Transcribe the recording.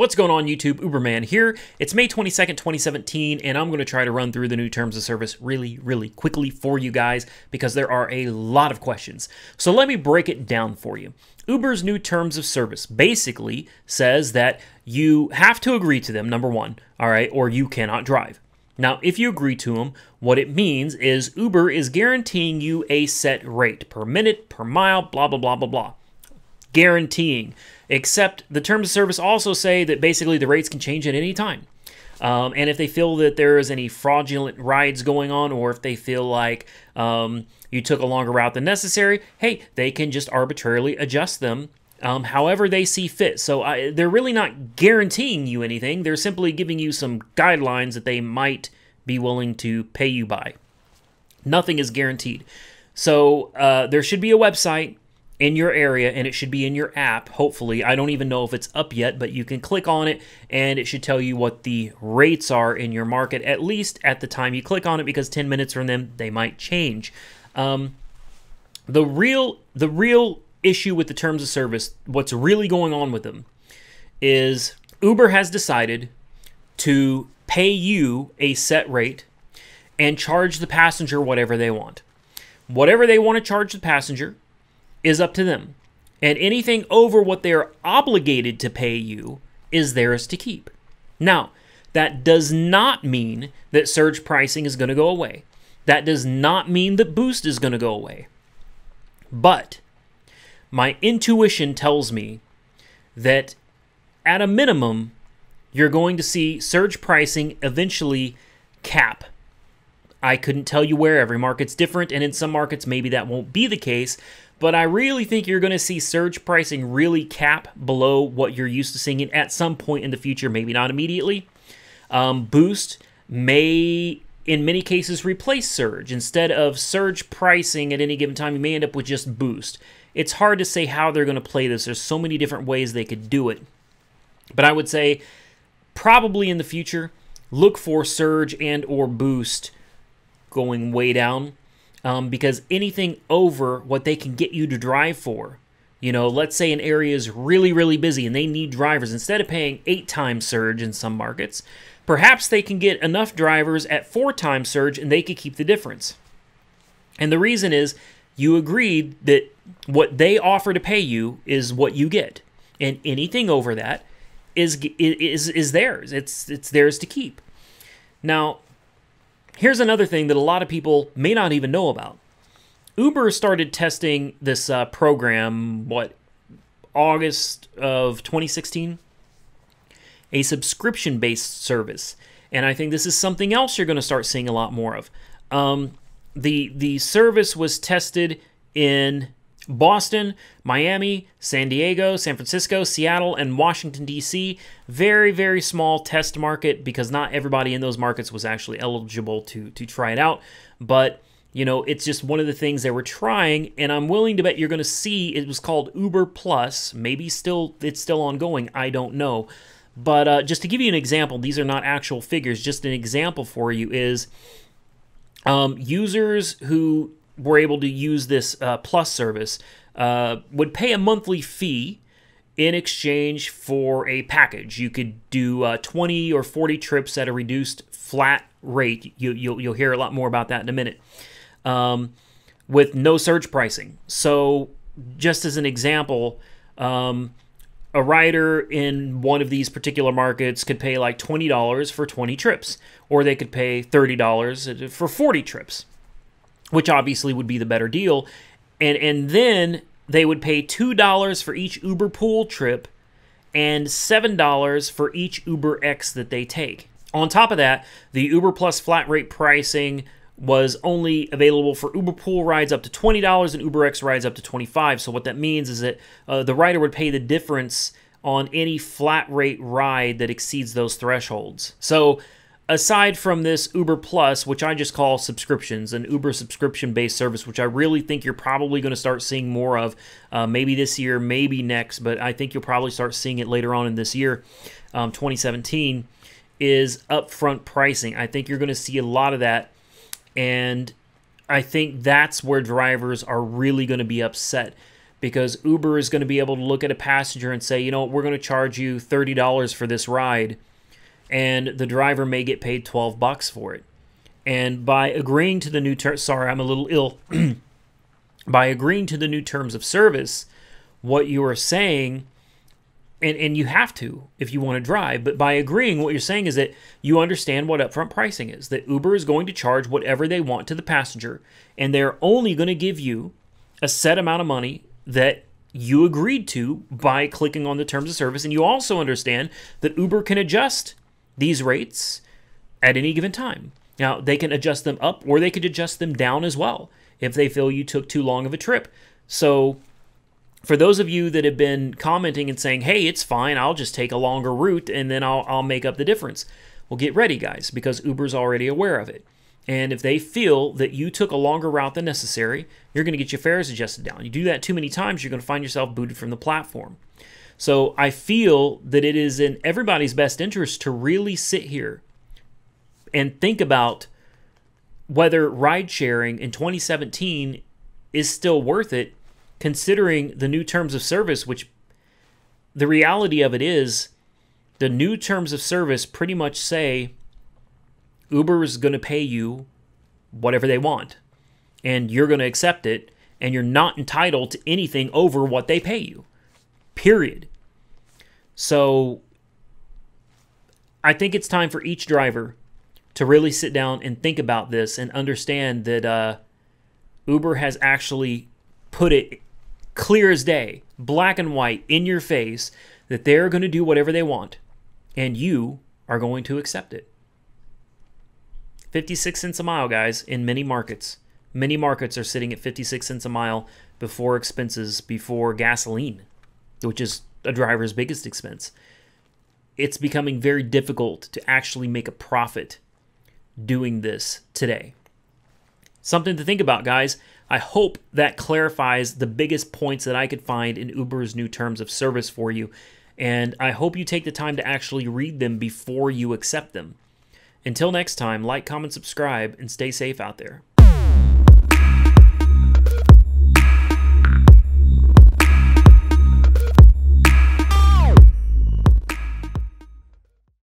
What's going on, YouTube? Uberman here. It's May 22nd, 2017, and I'm going to try to run through the new terms of service really quickly for you guys because there are a lot of questions. So let me break it down for you. Uber's new terms of service basically says that you have to agree to them, number one, all right, or you cannot drive. Now, if you agree to them, what it means is Uber is guaranteeing you a set rate per minute, per mile, blah, blah, blah, blah, blah. Guaranteeing. Except the terms of service also say that basically the rates can change at any time. And if they feel that there is any fraudulent rides going on, or if they feel like you took a longer route than necessary, hey, they can just arbitrarily adjust them however they see fit. So they're really not guaranteeing you anything. They're simply giving you some guidelines that they might be willing to pay you by. Nothing is guaranteed. So there should be a website in your area, and it should be in your app, hopefully. I don't even know if it's up yet, but you can click on it, and it should tell you what the rates are in your market, at least at the time you click on it, because 10 minutes from them, they might change. The real issue with the terms of service, what's really going on with them, is Uber has decided to pay you a set rate and charge the passenger whatever they want. Whatever they want to charge the passenger is up to them. And anything over what they're obligated to pay you is theirs to keep. Now, that does not mean that surge pricing is going to go away. That does not mean that boost is going to go away. But my intuition tells me that at a minimum, you're going to see surge pricing eventually cap. I couldn't tell you where. Every market's different, and in some markets maybe that won't be the case. But I really think you're going to see surge pricing really cap below what you're used to seeing at some point in the future, maybe not immediately. Boost may, in many cases, replace surge. Instead of surge pricing at any given time, you may end up with just boost. It's hard to say how they're going to play this. There's so many different ways they could do it. But I would say probably in the future, look for surge and or boost going way down. Because anything over what they can get you to drive for, you know, let's say an area is really busy and they need drivers. Instead of paying 8 times surge in some markets, perhaps they can get enough drivers at 4 times surge and they could keep the difference. And the reason is you agreed that what they offer to pay you is what you get. And anything over that is theirs. It's theirs to keep. Now, here's another thing that a lot of people may not even know about. Uber started testing this program, August of 2016? A subscription-based service. And I think this is something else you're going to start seeing a lot more of. The service was tested in Boston, Miami, San Diego, San Francisco, Seattle, and Washington, D.C. Very small test market because not everybody in those markets was actually eligible to try it out. But, you know, it's just one of the things they were trying, and I'm willing to bet you're going to see it was called Uber Plus. Maybe it's still ongoing. I don't know. But just to give you an example, these are not actual figures. Just an example for you is users who were able to use this Plus service would pay a monthly fee in exchange for a package. You could do 20 or 40 trips at a reduced flat rate. You'll hear a lot more about that in a minute. With no surge pricing. So just as an example, a rider in one of these particular markets could pay like $20 for 20 trips, or they could pay $30 for 40 trips, which obviously would be the better deal. And then they would pay $2 for each Uber pool trip and $7 for each Uber X that they take. On top of that, the Uber Plus flat rate pricing was only available for Uber pool rides up to $20 and Uber X rides up to $25. So what that means is that the rider would pay the difference on any flat rate ride that exceeds those thresholds. So aside from this Uber Plus, which I just call subscriptions, an Uber subscription-based service, which I really think you're probably going to start seeing more of, maybe this year, maybe next, but I think you'll probably start seeing it later on in this year, 2017, is upfront pricing. I think you're going to see a lot of that, and I think that's where drivers are really going to be upset because Uber is going to be able to look at a passenger and say, you know, we're going to charge you $30 for this ride, and the driver may get paid $12 for it. And by agreeing to the new terms, sorry, I'm a little ill. By agreeing to the new terms of service, what you are saying, and you have to if you want to drive, but by agreeing, what you're saying is that you understand what upfront pricing is, that Uber is going to charge whatever they want to the passenger, and they're only going to give you a set amount of money that you agreed to by clicking on the terms of service. And you also understand that Uber can adjust these rates at any given time. Now, they can adjust them up or they could adjust them down as well if they feel you took too long of a trip. So for those of you that have been commenting and saying, hey, it's fine, I'll just take a longer route and then I'll make up the difference. Well, get ready, guys, because Uber's already aware of it. And if they feel that you took a longer route than necessary, you're going to get your fares adjusted down. You do that too many times, you're going to find yourself booted from the platform. So I feel that it is in everybody's best interest to really sit here and think about whether ride sharing in 2017 is still worth it, considering the new terms of service, which the reality of it is the new terms of service pretty much say Uber is going to pay you whatever they want, and you're going to accept it, and you're not entitled to anything over what they pay you, period. So I think it's time for each driver to really sit down and think about this and understand that Uber has actually put it clear as day, black and white, in your face, that they're going to do whatever they want, and you are going to accept it. 56 cents a mile, guys, in many markets. Many markets are sitting at 56 cents a mile before expenses, before gasoline, which is a driver's biggest expense. It's becoming very difficult to actually make a profit doing this today. Something to think about, guys. I hope that clarifies the biggest points that I could find in Uber's new terms of service for you, and I hope you take the time to actually read them before you accept them. Until next time, like, comment, subscribe, and stay safe out there.